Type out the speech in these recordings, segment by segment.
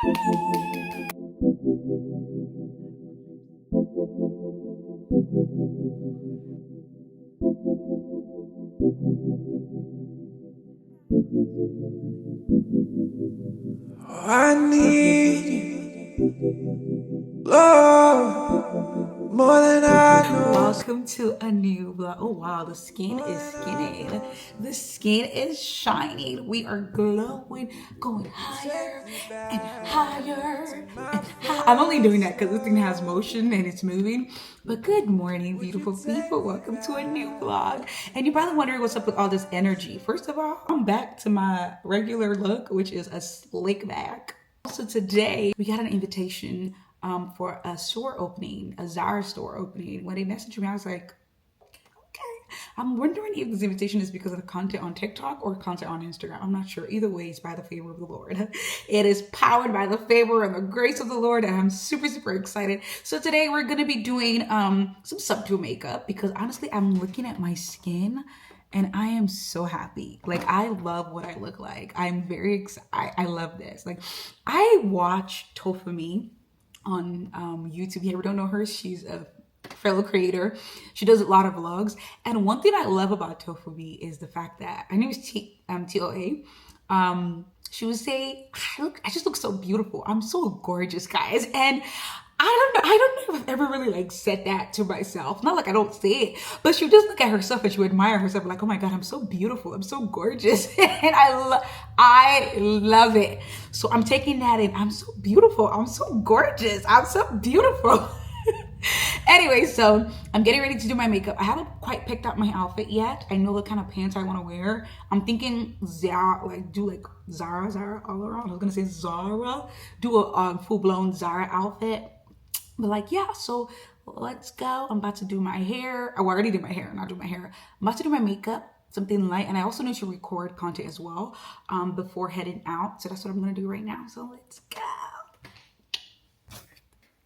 I need you, Lord, more than I know. Welcome to a new vlog. Oh wow, the skin is skinning. The skin is shining. We are glowing, going higher and higher and higher. I'm only doing that because this thing has motion and it's moving. But good morning, beautiful people. Welcome to a new vlog. And you're probably wondering what's up with all this energy. First of all, I'm back to my regular look, which is a slick back. So today we got an invitation for a store opening, a Zara store opening. When they messaged me, I was like, okay. I'm wondering if this invitation is because of the content on TikTok or content on Instagram. I'm not sure. Either way, it's by the favor of the Lord. It is powered by the favor and the grace of the Lord, and I'm super, super excited. So today we're gonna be doing some subtle makeup because honestly, I'm looking at my skin and I am so happy. Like, I love what I look like. I'm very excited. I love this. Like, I watch Tofumi on YouTube. If you ever don't know her, she's a fellow creator. She does a lot of vlogs. And one thing I love about Tofumi is the fact that, her name is T-O-A. She would say, I just look so beautiful. I'm so gorgeous, guys. And I don't know if I've ever really like said that to myself. Not like I don't say it, but she would just look at herself and she would admire herself like, oh my God, I'm so beautiful. I'm so gorgeous. And I love it. So I'm taking that in. I'm so beautiful. I'm so gorgeous. I'm so beautiful. Anyway, so I'm getting ready to do my makeup. I haven't quite picked out my outfit yet. I know what kind of pants I want to wear. I'm thinking Zara, like Zara all around. I was gonna say Zara, do a full-blown Zara outfit. But like, yeah, so let's go. I'm about to do my hair. I already did my hair, not do my hair. I'm about to do my makeup, something light. And I also need to record content as well before heading out. So that's what I'm gonna do right now. So let's go.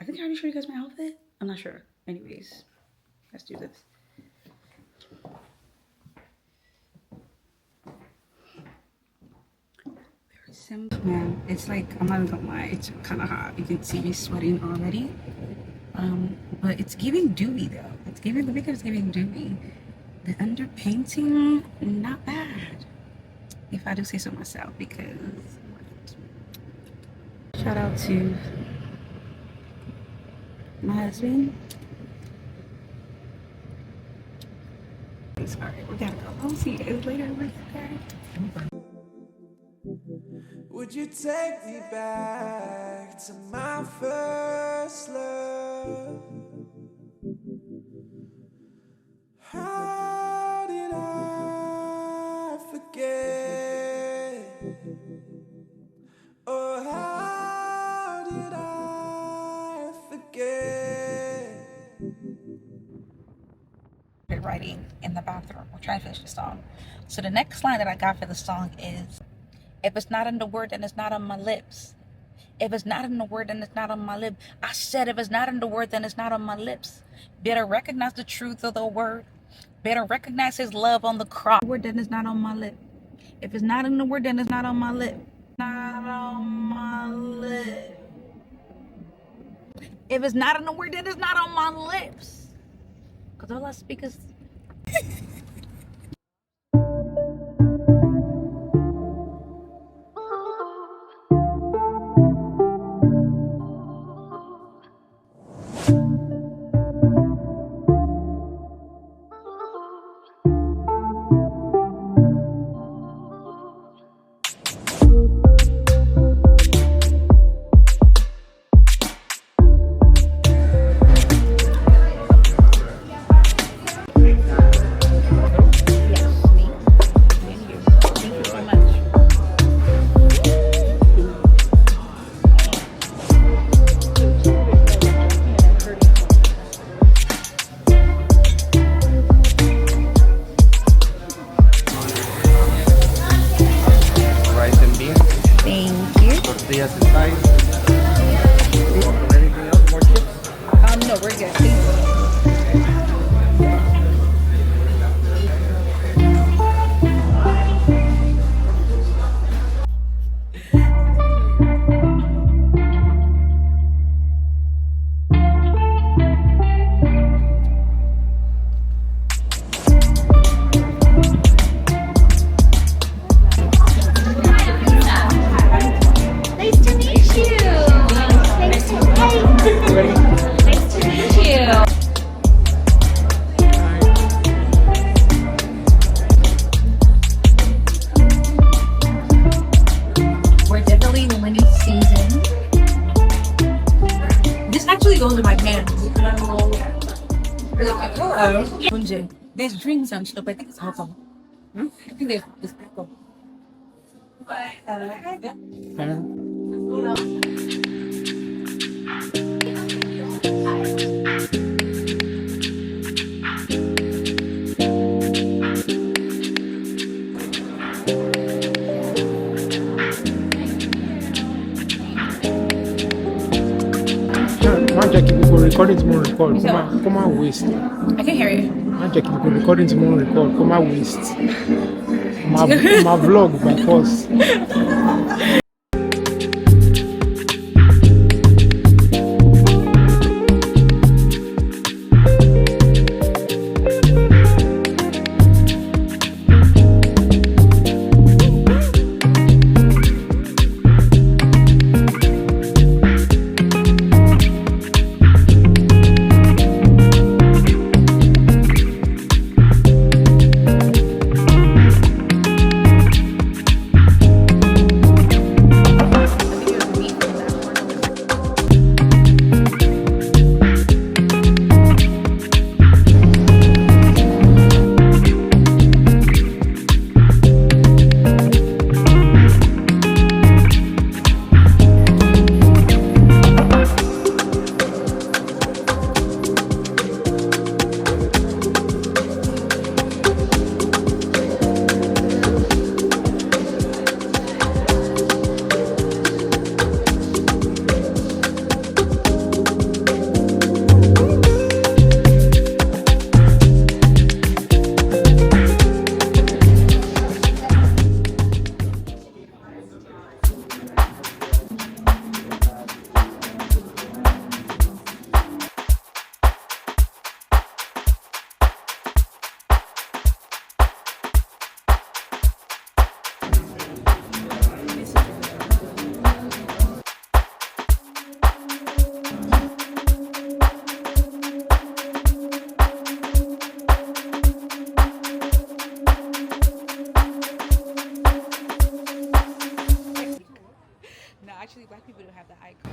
I think I already showed you guys my outfit. I'm not sure. Anyways, let's do this. Very simple. Man, it's like, I'm not even gonna lie, it's kind of hot. You can see me sweating already. But it's giving dewy though. It's giving, the makeup is giving dewy. The underpainting, not bad. If I do say so myself, because shout out to my husband. Sorry, we gotta go. I'll see you guys later. Would you take me back to my first love? How did I forget? Oh, how did I forget? Writing in the bathroom. We're trying to finish the song. So the next line that I got for the song is, if it's not in the word, then it's not on my lips. If it's not in the word, then it's not on my lip. I said, if it's not in the word, then it's not on my lips. Better recognize the truth of the word. Better recognize his love on the cross. Word, then it's not on my lip. If it's not in the word, then it's not on my lip. Not on my lip. If it's not in the word, then it's not on my lips. Because all I speak is... tortillas inside. Anything else? More chips? No, we're good. Thank you. 문제. There's drinks and stuff. I think it's alcohol. I think there's alcohol. Man, Jackie, we go recording tomorrow. Record. Come on, waste. I can hear you. Man, Jackie, we go recording tomorrow. Record. Come on, waste. My vlog by force. Actually, black people don't have the icon.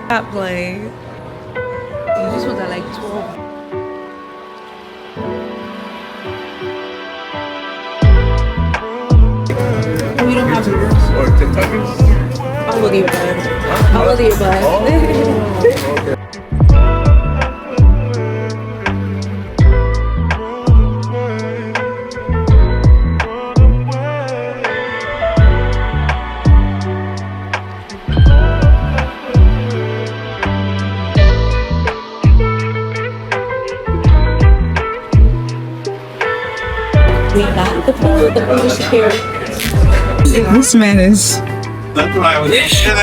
Stop playing. This was at like 12. We don't have to. Or TikTokers? I'll look at your butt. I'll look at your butt. Okay. We got the food. The food is here. This man is. That's what I was.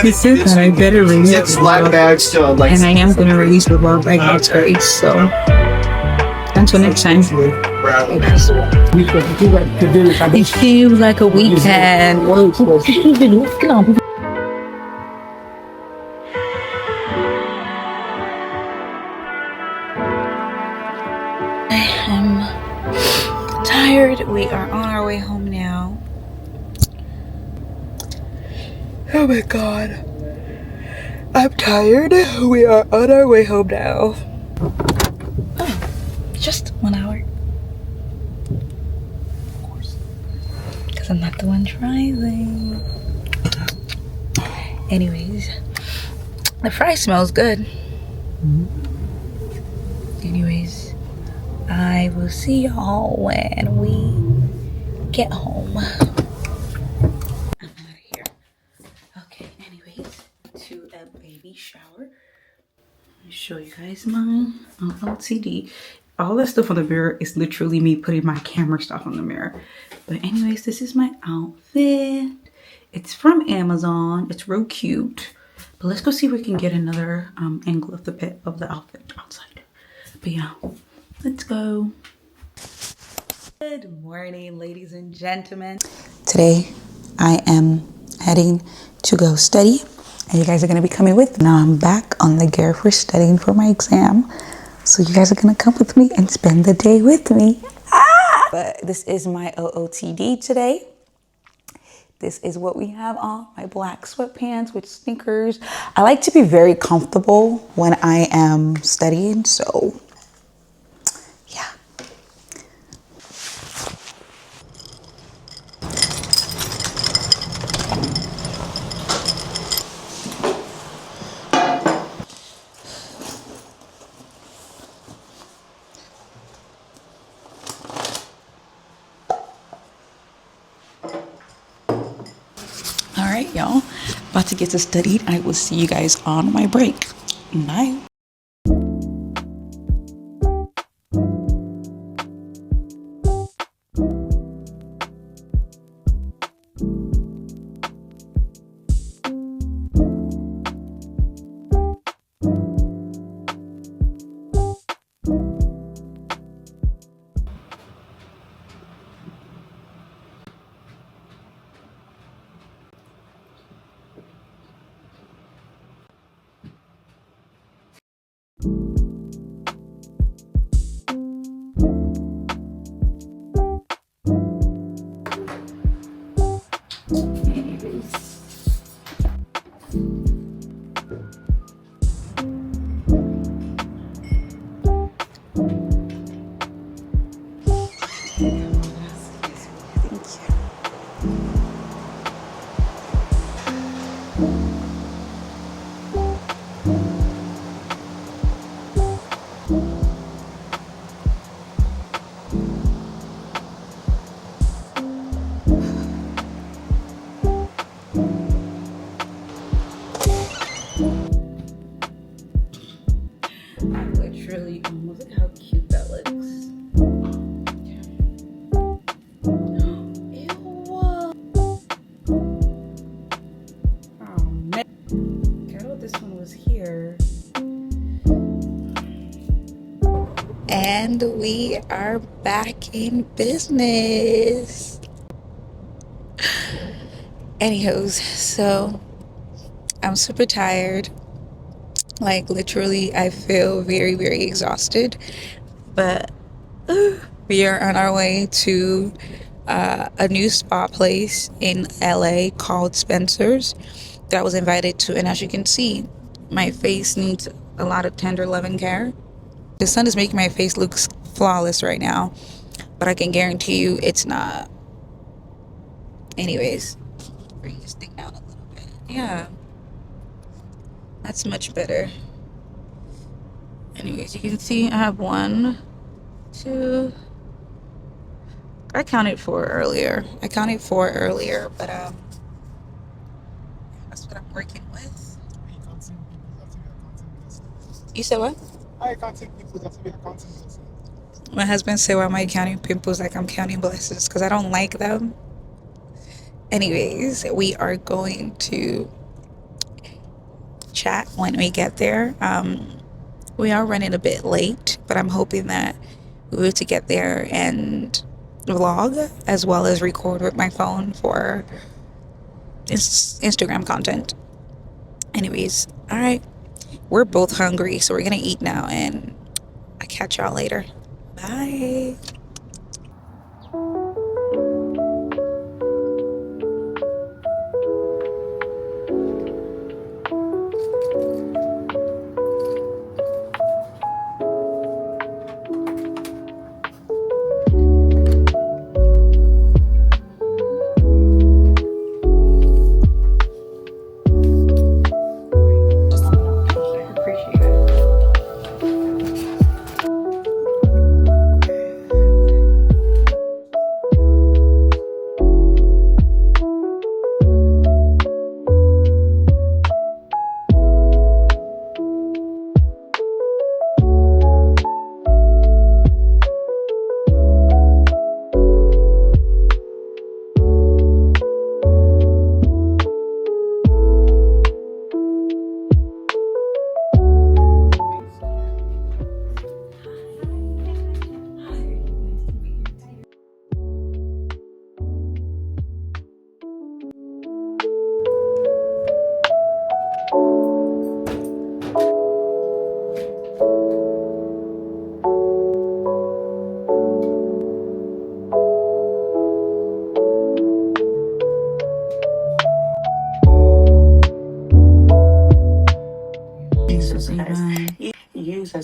He said that I better release the Slide vlog, bags to like. and I am going to release the vlog by next week. So until next time. It feels like a weekend. I'm tired. We are on our way home now. Oh my god. I'm tired. We are on our way home now. Oh, just 1 hour. Of course. Because I'm not the one driving. Anyways, the fry smells good. Anyways, I will see y'all when we get home. I'm out of here. Okay, anyways, to a baby shower. Let me show you guys my OOTD. All that stuff on the mirror is literally me putting my camera stuff on the mirror. But anyways, this is my outfit. It's from Amazon. It's real cute. But let's go see if we can get another angle of the outfit outside. But yeah, let's go. Good morning, ladies and gentlemen. Today, I am heading to go study. And you guys are going to be coming with me. Now I'm back on the gear for studying for my exam. So you guys are going to come with me and spend the day with me. But this is my OOTD today. This is what we have on. My black sweatpants with sneakers. I like to be very comfortable when I am studying, so yeah. All right, y'all. About to get to studied. I will see you guys on my break. Bye. Literally, look at how cute that looks. Ew. Oh man. I thought this one was here. And we are back in business. Anyhows, so I'm super tired. Like literally, I feel very, very exhausted. But we are on our way to a new spa place in LA called Spencer's that I was invited to. And as you can see, my face needs a lot of tender loving care. The sun is making my face look flawless right now, but I can guarantee you it's not. Anyways, bring this thing down a little bit. Yeah, that's much better. Anyways, you can see I have 1, 2. I counted 4 earlier. But that's what I'm working with. You said what? I can't take people that be accounting blessings. My husband said, why am I counting pimples like I'm counting blessings? Because I don't like them. Anyways, we are going to chat when we get there. We are running a bit late, but I'm hoping that we'll be able to get there and vlog as well as record with my phone for Instagram content. Anyways, all right. We're both hungry, so we're gonna eat now, and I'll catch y'all later. Bye.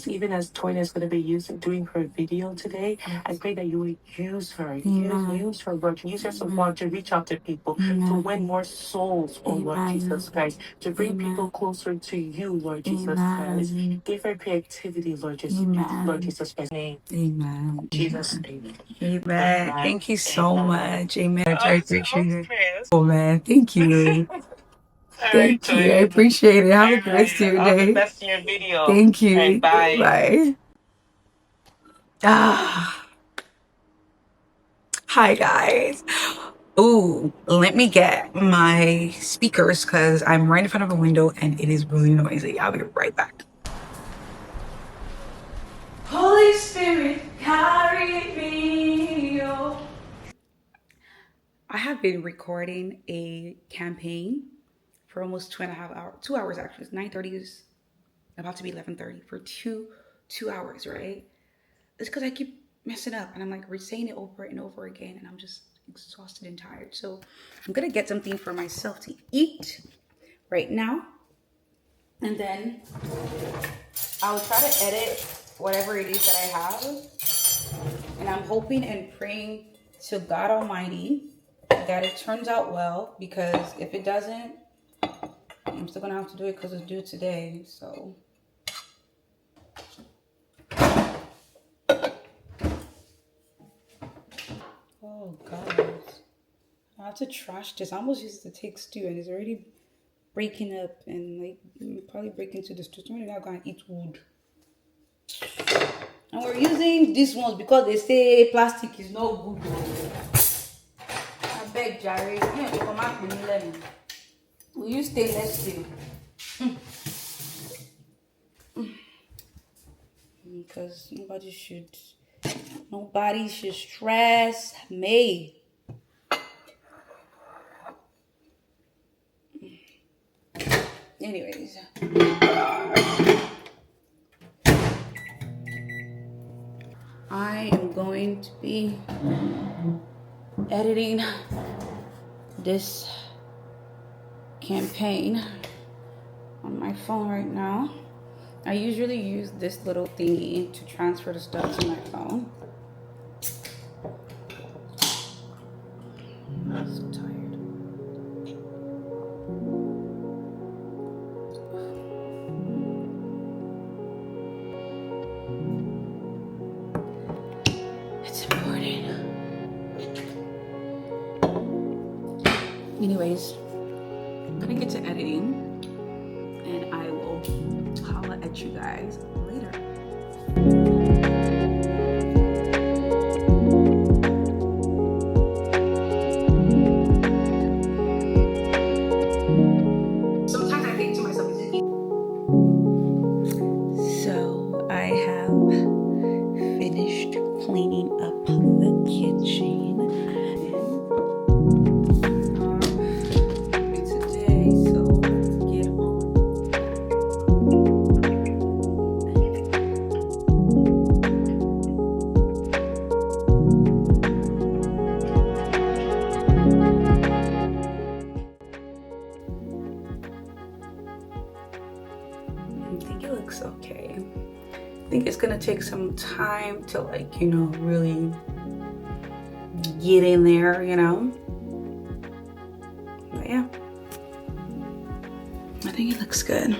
Jesus, even as Toyna is going to be doing her video today, I pray that you would use her, use her, Lord, use her support to reach out to people, to win more souls, oh Lord Jesus Christ, to bring people closer to you, Lord Jesus Christ. Give her creativity, Lord Jesus Christ's name. Amen. Jesus' name. Amen. Thank you so much. Amen. I appreciate it. Oh man, thank you. Thank you. I appreciate it. Have a good rest of your day. Best in your video. Thank you. Right, bye. Bye. Ah. Hi guys. Ooh, let me get my speakers because I'm right in front of a window and it is really noisy. I'll be right back. Holy Spirit, carry me. Oh. I have been recording a campaign for almost 2.5 hours, 2 hours actually. It's 9:30 is about to be 11:30 for two hours, right? It's because I keep messing up and I'm like saying it over and over again and I'm just exhausted and tired. So I'm gonna get something for myself to eat right now, and then I'll try to edit whatever it is that I have, and I'm hoping and praying to God Almighty that it turns out well, because if it doesn't, I'm still gonna have to do it because it's due today. So oh god, I have to trash this. I almost used to take stew and it's already breaking up and like probably break into the stew. Tomorrow I'm gonna eat wood. And we're using these ones because they say plastic is no good. I beg Jerry, you come out with me lemon. We use stainless steel. Because nobody should stress me. Anyways, I am going to be editing this campaign on my phone right now. I usually use this little thingy to transfer the stuff to my phone. I'm so tired. It's important. Anyways, I'm gonna get to editing and I will holla at you guys later. Sometimes I think to myself, so I have finished cleaning up the kitchen. Today, so let's get on. I think it looks okay. I think it's gonna take some time to really get in there, But yeah, I think it looks good.